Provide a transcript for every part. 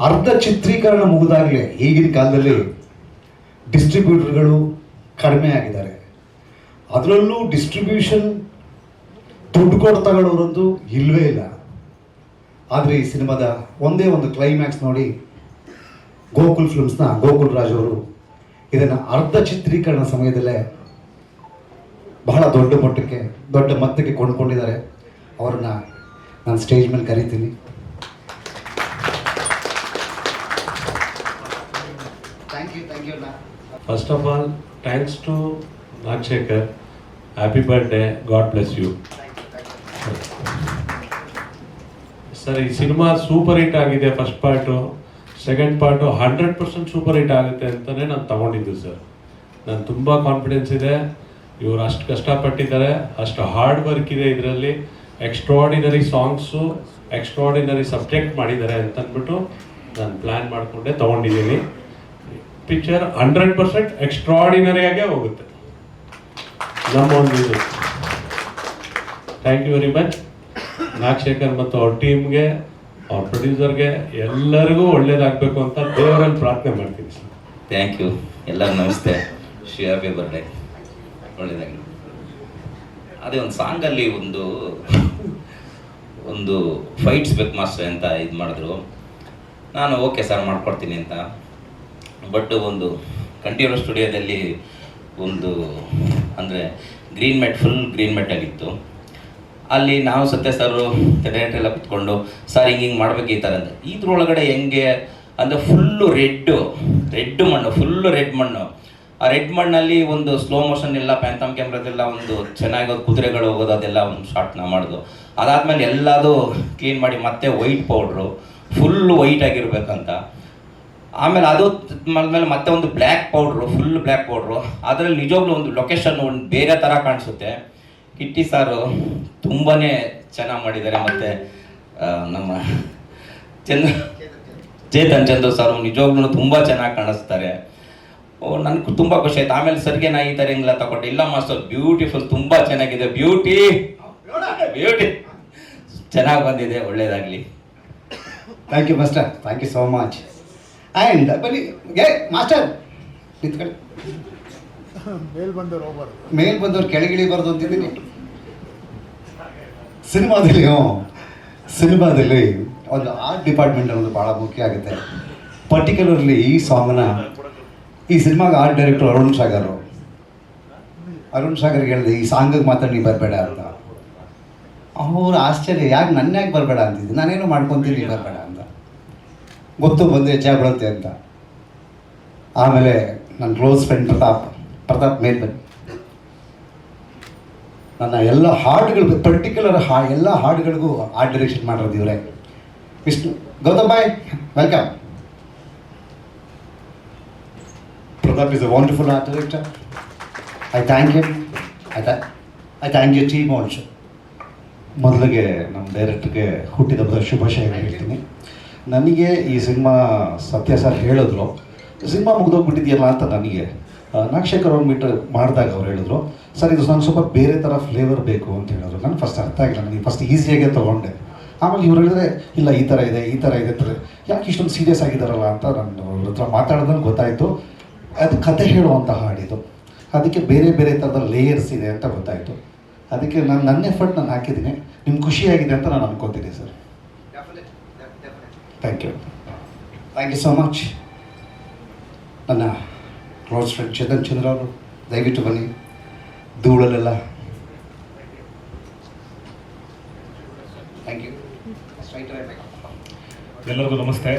ಅರ್ಧ ಚಿತ್ರೀಕರಣ ಮುಗಿದಾಗಲೇ ಈಗಿನ ಕಾಲದಲ್ಲಿ ಡಿಸ್ಟ್ರಿಬ್ಯೂಟರ್ಗಳು ಕಡಿಮೆ ಆಗಿದ್ದಾರೆ. ಅದರಲ್ಲೂ ಡಿಸ್ಟ್ರಿಬ್ಯೂಷನ್ ದುಡ್ಡು ಕೊಟ್ಟು ತಗೊಳ್ಳೋರಂತೂ ಇಲ್ಲವೇ ಇಲ್ಲ. ಆದರೆ ಈ ಸಿನಿಮಾದ ಒಂದೇ ಒಂದು ಕ್ಲೈಮ್ಯಾಕ್ಸ್ ನೋಡಿ ಗೋಕುಲ್ ಫಿಲ್ಮ್ಸ್ನ ಗೋಕುಲ್ ರಾಜ್ ಅವರು ಇದನ್ನು ಅರ್ಧ ಚಿತ್ರೀಕರಣ ಸಮಯದಲ್ಲೇ ಬಹಳ ದೊಡ್ಡ ಮೊತ್ತಕ್ಕೆ ಕೊಂಡ್ಕೊಂಡಿದ್ದಾರೆ. ಅವ್ರನ್ನ ನಾನು ಸ್ಟೇಜ್ ಮೇಲೆ ಕರಿತೀನಿ. Thank you. First of all, thanks to Nagshekhar. Happy birthday. God bless you. Sir, ಈ ಸಿನಿಮಾ ಸೂಪರ್ ಹಿಟ್ ಆಗಿದೆ. First part, second part 100% super hit ಆಗುತ್ತೆ ಅಂತಲೇ ನಾನು ತಗೊಂಡಿದ್ದು ಸರ್. ನಾನು ತುಂಬ ಕಾನ್ಫಿಡೆನ್ಸ್ ಇದೆ. ಇವರು ಅಷ್ಟು ಕಷ್ಟಪಟ್ಟಿದ್ದಾರೆ, ಅಷ್ಟು ಹಾರ್ಡ್ ವರ್ಕ್ ಇದೆ ಇದರಲ್ಲಿ. ಎಕ್ಸ್ಟ್ರಾರ್ಡಿನರಿ ಸಾಂಗ್ಸು, ಎಕ್ಸ್ಟ್ರಾರ್ಡಿನರಿ ಸಬ್ಜೆಕ್ಟ್ ಮಾಡಿದ್ದಾರೆ ಅಂತಂದ್ಬಿಟ್ಟು ನಾನು ಪ್ಲ್ಯಾನ್ ಮಾಡಿಕೊಂಡೆ ತೊಗೊಂಡಿದ್ದೀನಿ. ಪಿಕ್ಚರ್ 100% ಎಕ್ಸ್ಟ್ರಾರ್ಡಿನರಿಯಾಗೇ ಹೋಗುತ್ತೆ ನಮ್ಮ ಒಂದು ಇದು. Thank you very much Nagashekar ಮತ್ತು ಅವ್ರ ಟೀಮ್ಗೆ, ಅವ್ರ ಪ್ರೊಡ್ಯೂಸರ್ಗೆ, ಎಲ್ಲರಿಗೂ ಒಳ್ಳೇದಾಗಬೇಕು ಅಂತ ದೇವರಲ್ಲಿ ಪ್ರಾರ್ಥನೆ ಮಾಡ್ತೀನಿ ಸರ್. Thank you. ಎಲ್ಲರಿಗೂ ನಮಸ್ತೆ. Happy birthday. ಒಳ್ಳೇದಾಗಿ. ಅದೇ ಒಂದು ಸಾಂಗಲ್ಲಿ ಒಂದು ಫೈಟ್ಸ್ ಬೇಕು ಮಾಸ್ಟರ್ ಅಂತ ಇದು ಮಾಡಿದ್ರು. ನಾನು ಓಕೆ ಸರ್ ಮಾಡ್ಕೊಡ್ತೀನಿ ಅಂತ. ಬಟ್ ಒಂದು ಕಂಠೀರವ ಸ್ಟುಡಿಯೋದಲ್ಲಿ ಅಂದರೆ green mat, full green mat ಆಗಿತ್ತು. ಅಲ್ಲಿ ನಾವು ಸತ್ಯ ಸರ್ ಡೈರೆಕ್ಟರ್ ಎಲ್ಲ ಕುತ್ಕೊಂಡು ಸರ್ ಹಿಂಗೆ ಮಾಡ್ಬೇಕು ಈ ಥರ ಅಂತ. ಇದ್ರೊಳಗಡೆ ಹೆಂಗೆ ಅಂದರೆ ಫುಲ್ಲು ರೆಡ್ ಮಣ್ಣು, ಫುಲ್ಲು ರೆಡ್ ಮಣ್ಣು. ಆ ರೆಡ್ ಮಣ್ಣಲ್ಲಿ ಒಂದು ಸ್ಲೋ ಮೋಷನ್ ಎಲ್ಲ ಪ್ಯಾಂಥಮ್ ಕ್ಯಾಮ್ರಾದೆಲ್ಲ ಒಂದು ಚೆನ್ನಾಗಿ ಕುದುರೆಗಳು ಹೋಗೋದು ಅದೆಲ್ಲ ಒಂದು ಶಾರ್ಟ್ ನಾವು ಮಾಡೋದು. ಅದಾದಮೇಲೆ ಎಲ್ಲದು ಕ್ಲೀನ್ ಮಾಡಿ ಮತ್ತೆ ವೈಟ್ ಪೌಡ್ರು, ಫುಲ್ಲು ವೈಟ್ ಆಗಿರ್ಬೇಕಂತ. ಆಮೇಲೆ ಅದು ಆದಮೇಲೆ ಮತ್ತೆ ಒಂದು black powder, full black powder. ಅದರಲ್ಲಿ ನಿಜವಾಗ್ಲೂ ಒಂದು ಲೊಕೇಶನ್ ಒಂದು ಬೇರೆ ಥರ ಕಾಣಿಸುತ್ತೆ. ಕಿಟ್ಟಿ ಸಾರು ತುಂಬಾ ಚೆನ್ನಾಗಿ ಮಾಡಿದ್ದಾರೆ. ಮತ್ತು ನಮ್ಮ ಚೇತನ್ ಚಂದ್ರು ಸರ್ ನಿಜವಾಗ್ಲೂ ತುಂಬ ಚೆನ್ನಾಗಿ ಕಾಣಿಸ್ತಾರೆ. ನನಗೂ ತುಂಬ ಖುಷಿ ಆಯ್ತು. ಆಮೇಲೆ ಸರ್ಗೆ ನಾ ಈ ಥರ ಹಿಂಗೆಲ್ಲ ತಗೊಂಡೆ. ಇಲ್ಲ ಮಾಸ್ಟರ್, ಬ್ಯೂಟಿಫುಲ್, ತುಂಬ ಚೆನ್ನಾಗಿದೆ. ಬ್ಯೂಟಿ ಚೆನ್ನಾಗಿ ಬಂದಿದೆ. ಒಳ್ಳೇದಾಗಲಿ. Thank you master. Thank you so much. And ಬನ್ನಿ ಮಾಸ್ಟರ್ ನಿಂತ್ಕೊಳ್ಳಿ. ಮೇಲ್ ಬಂದವ್ರು ಕೆಳಗಿಳಿಬಾರ್ದು ಅಂತಿದ್ದೀನಿ. ಸಿನಿಮಾದಲ್ಲಿ ಒಂದು ಆರ್ಟ್ ಡಿಪಾರ್ಟ್ಮೆಂಟ್ ಅನ್ನೋದು ಭಾಳ ಮುಖ್ಯ ಆಗುತ್ತೆ. ಪರ್ಟಿಕ್ಯುಲರ್ಲಿ ಈ ಸಾಂಗ್ನ, ಈ ಸಿನಿಮಾಗೆ ಆರ್ಟ್ ಡೈರೆಕ್ಟರ್ ಅರುಣ್ ಸಾಗರ್ಗೆ ಹೇಳಿದೆ ಈ ಸಾಂಗಿಗೆ ಮಾತ್ರ ನೀವು ಬರಬೇಡ ಅಂತ. ಅವ್ರು ಆಶ್ಚರ್ಯ, ಯಾಕೆ ಯಾಕೆ ಬರಬೇಡ ಅಂತಿದ್ದೆ. ನಾನೇನೋ ಮಾಡ್ಕೊತೀನಿ, ನೀವು ಬರಬೇಡ ಅಂತ. ಗೊತ್ತು ಬಂದು ಹೆಚ್ಚಾಗಿ ಬರುತ್ತೆ ಅಂತ. ಆಮೇಲೆ ನನ್ನ ಕ್ಲೋಸ್ ಫ್ರೆಂಡ್ ಪ್ರತಾಪ್ ಮೇಲೆ ಬನ್ನಿ. ನನ್ನ ಎಲ್ಲ ಹಾಡುಗಳು ಪರ್ಟಿಕ್ಯುಲರ್ ಎಲ್ಲ ಹಾಡುಗಳಿಗೂ ಆರ್ಟ್ ಡೈರೆಕ್ಷನ್ ಮಾಡಿರೋದು ಇವರೇ. ವಿಷ್ಣು ಗೌತಮ್ ಬಾಯ್, welcome. Pratap is a wonderful art director. I thank him. I thank you team also. ಮೊದಲಿಗೆ ನಮ್ಮ ಡೈರೆಕ್ಟರ್ಗೆ ಹುಟ್ಟಿದಬ್ಬದ ಶುಭಾಶಯಗಳು ಹೇಳ್ತೀನಿ. ನನಗೆ ಈ ಸಿನಿಮಾ ಸತ್ಯ ಸರ್ ಹೇಳಿದ್ರು, ಸಿನಿಮಾ ಮುಗಿದೋಗ್ಬಿಟ್ಟಿದೆಯಲ್ಲ ಅಂತ. ನನಗೆ ನಾಗಶೇಖರ್ ಅವ್ರು ಮೀಟ್ ಮಾಡಿದಾಗ ಅವ್ರು ಹೇಳಿದ್ರು, ಸರ್ ಇದು ನನಗೆ ಸ್ವಲ್ಪ ಬೇರೆ ಥರ ಫ್ಲೇವರ್ ಬೇಕು ಅಂತ ಹೇಳಿದ್ರು. ನನಗೆ ಫಸ್ಟ್ ಅರ್ಥ ಆಗಿಲ್ಲ. ನನಗೆ ಫಸ್ಟ್ ಈಸಿಯಾಗೆ ತೊಗೊಂಡೆ. ಆಮೇಲೆ ಇವ್ರು ಹೇಳಿದ್ರೆ ಇಲ್ಲ ಈ ಥರ ಇದೆ ಅಂತಾರೆ. ಯಾಕೆ ಇಷ್ಟೊಂದು ಸೀರಿಯಸ್ ಆಗಿದ್ದಾರಲ್ಲ ಅಂತ ನಾನು ಅವ್ರ ಹತ್ರ ಮಾತಾಡೋದನ್ನು ಗೊತ್ತಾಯಿತು. ಅದು ಕತೆ ಹೇಳುವಂಥ ಹಾಡಿದು, ಅದಕ್ಕೆ ಬೇರೆ ಬೇರೆ ಥರದ ಲೇಯರ್ಸ್ ಇದೆ ಅಂತ ಗೊತ್ತಾಯಿತು. ಅದಕ್ಕೆ ನನ್ನ ಎಫರ್ಟ್ ನಾನು ಹಾಕಿದ್ದೀನಿ. ನಿಮ್ಗೆ ಖುಷಿಯಾಗಿದೆ ಅಂತ ನಾನು ಅನ್ಕೊತೀನಿ sir. Thank you so much. ನನ್ನ ಕ್ಲೋಸ್ ಫ್ರೆಂಡ್ ಚೇತನ್ ಚಂದ್ರ ಅವರು ದಯವಿಟ್ಟು ಬನ್ನಿ. ಧೂಳಲ್ಲೆಲ್ಲ ಥ್ಯಾಂಕ್ ಯು. ಎಲ್ಲರಿಗೂ ನಮಸ್ತೆ.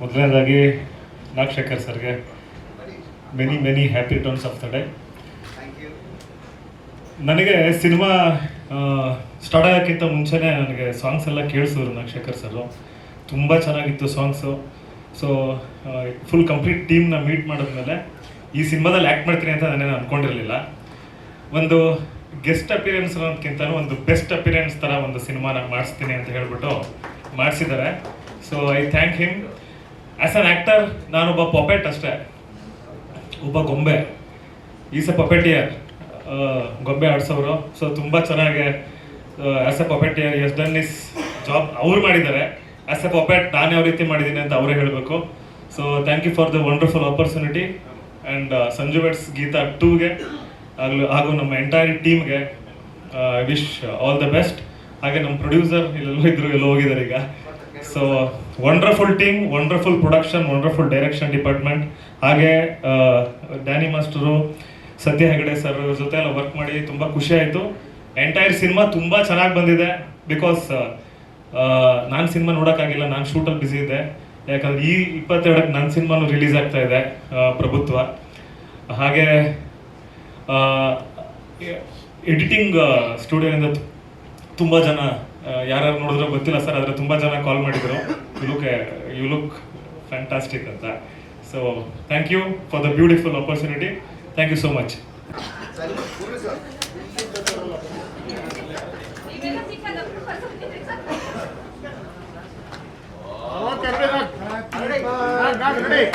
ಮೊದಲನೇದಾಗಿ ನಾಗಶೇಖರ್ ಸರ್ಗೆ many happy returns of the day. ನನಗೆ ಸಿನಿಮಾ ಸ್ಟಾರ್ಟ್ ಆಗೋಕ್ಕಿಂತ ಮುಂಚೆನೇ ನನಗೆ ಸಾಂಗ್ಸ್ ಎಲ್ಲ ಕೇಳಿಸಿದ್ರು ನಾಗಶೇಖರ್ ಸರು. ತುಂಬ ಚೆನ್ನಾಗಿತ್ತು ಸಾಂಗ್ಸು. ಸೊ ಫುಲ್ ಕಂಪ್ಲೀಟ್ ಟೀಮ್ನ ಮೀಟ್ ಮಾಡಿದ್ಮೇಲೆ ಈ ಸಿನಿಮಾದಲ್ಲಿ ಆ್ಯಕ್ಟ್ ಮಾಡ್ತೀನಿ ಅಂತ ನಾನೇನು ಅಂದ್ಕೊಂಡಿರಲಿಲ್ಲ. ಒಂದು ಗೆಸ್ಟ್ ಅಪಿಯರೆನ್ಸ್ ಅನ್ನೋದಕ್ಕಿಂತ ಒಂದು ಬೆಸ್ಟ್ ಅಪಿಯರೆನ್ಸ್ ಥರ ಒಂದು ಸಿನಿಮಾನ ಮಾಡಿಸ್ತೀನಿ ಅಂತ ಹೇಳ್ಬಿಟ್ಟು ಮಾಡಿಸಿದ್ದಾರೆ. So I thank him. As an actor ನಾನೊಬ್ಬ ಪಪೆಟ್ ಅಷ್ಟೇ, ಒಬ್ಬ ಗೊಂಬೆ. ಈಸ್ ಎ ಪಪೆಟಿಯರ್, ಗೊಂಬೆ ಆಡಿಸೋರು. ಸೊ ತುಂಬ ಚೆನ್ನಾಗಿ as a puppeteer has done his job ಅವ್ರು ಮಾಡಿದ್ದಾರೆ. ಆಸ್ ಎ ಪಪೆಟ್ ನಾನು ಯಾವ ರೀತಿ ಮಾಡಿದ್ದೀನಿ ಅಂತ ಅವರೇ ಹೇಳಬೇಕು. So thank you for the wonderful opportunity and Sanju weds Geetha 2ಗೆ ಹಾಗೂ ನಮ್ಮ ಎಂಟೈರ್ ಟೀಮ್ಗೆ ವಿಶ್ ಆಲ್ ದ ಬೆಸ್ಟ್. ಹಾಗೆ ನಮ್ಮ ಪ್ರೊಡ್ಯೂಸರ್ ಇಲ್ಲೆಲ್ಲೋ ಇದ್ರು, ಎಲ್ಲೋ ಹೋಗಿದ್ದಾರೆ ಈಗ. So wonderful team, wonderful production, wonderful direction department. ಹಾಗೆ ಡ್ಯಾನಿ ಮಾಸ್ಟರು, ಸತ್ಯ ಹೆಗಡೆ ಸರ್ ಜೊತೆ ಎಲ್ಲ ವರ್ಕ್ ಮಾಡಿ ತುಂಬ ಖುಷಿ ಆಯಿತು. ಎಂಟೈರ್ ಸಿನಿಮಾ ತುಂಬ ಚೆನ್ನಾಗಿ ಬಂದಿದೆ. ಬಿಕಾಸ್ ನಾನು ಸಿನಿಮಾ ನೋಡೋಕ್ಕಾಗಿಲ್ಲ, ನಾನು ಶೂಟಲ್ಲಿ ಬ್ಯುಸಿ ಇದ್ದೆ. ಯಾಕಂದ್ರೆ ಈ 22ಕ್ಕೆ ನನ್ನ ಸಿನಿಮಾನು ರಿಲೀಸ್ ಆಗ್ತಾ ಇದೆ, ಪ್ರಭುತ್ವ. ಹಾಗೆ ಎಡಿಟಿಂಗ್ ಸ್ಟುಡಿಯೋದಿಂದ ತುಂಬ ಜನ, ಯಾರ್ಯಾರು ನೋಡಿದ್ರೋ ಗೊತ್ತಿಲ್ಲ ಸರ್, ಆದರೆ ತುಂಬ ಜನ ಕಾಲ್ ಮಾಡಿದರು, ಯು ಲುಕ್ ಫ್ಯಾಂಟಾಸ್ಟಿಕ್ ಅಂತ. So thank you for the beautiful opportunity. Thank you so much. Okay, ready?